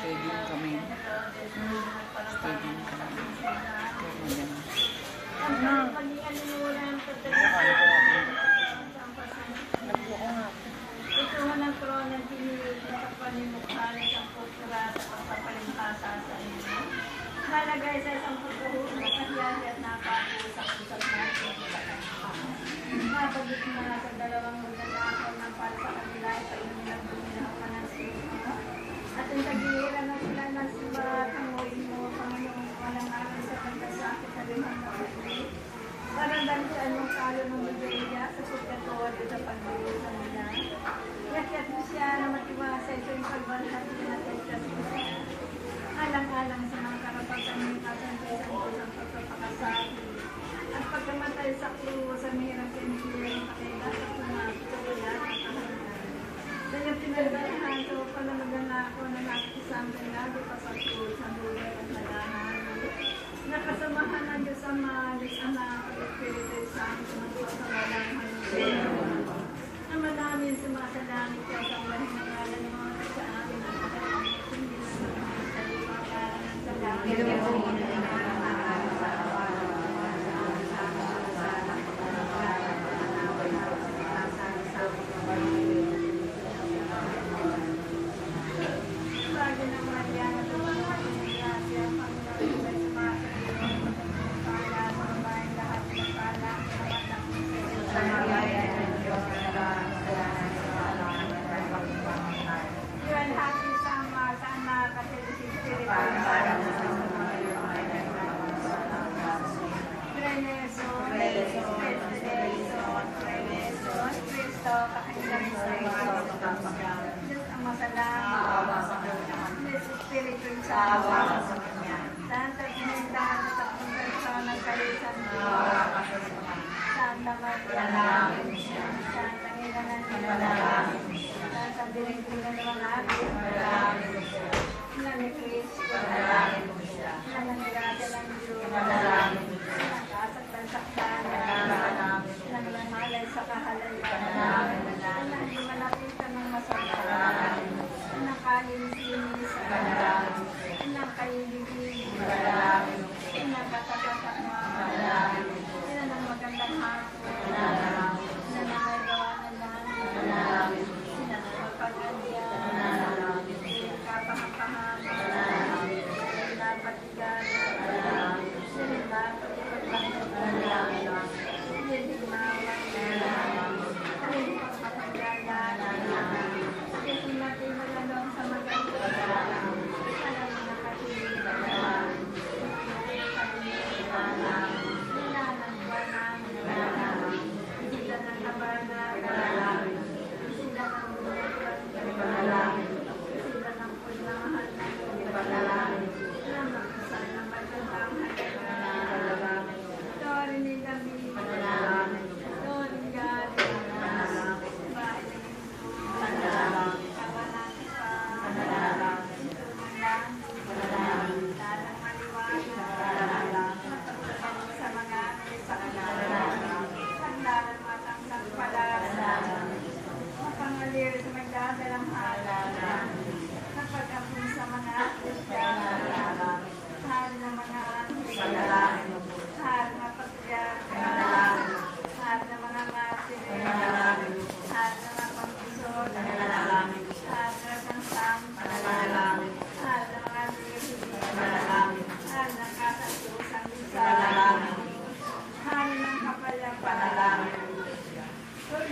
Steady yung kamay. Steady yung kamay. Ito nga ng corona, pinilit na kapanimukhaan ng putra sa pagpapalimpasa sa inyo. Nalagay sa isang pagkahulo ng kahyari at napakusap-usap natin. Mapagit na sa dalawang magnanakaw ng para sa kanila ay painumin ang buminahapan ng sila. At ang tagiliran na sila ng siba, tanguin mo, Panginoon, walang alam sa pagkasakit na limang na ulit. Parang dantian yung kalo ng bibigya sa pagkatuwad sa pagbilusan nila. Yakyat mo siya na matiwasay sa yung pagbalhat na natin siya. Alang-alang sa mga karapatan ng kasantisan ko sa pagpapakasabi. At pagkamatay sa kruwa sa mahirap pinigyan ng pakila sa kumapito wala at kahanan. Dahil pinagdarahan ko palamagan na ako na nakikisang pinagi pa sa kruwa sa buhay at nalahan. Nakasamahan ng Diyos ang malis ang nakakapagpilitay sa akin sa magpapamalang halusin. Na malamin sumasalangit ka sa walang nangalan ng mga sa amin at makalamit hindi na sa mga salipakaran ng salangit.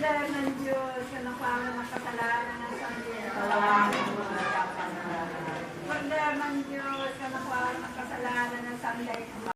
Dahil ng Diyos, na napangan ng kasalanan ng Sandiyan.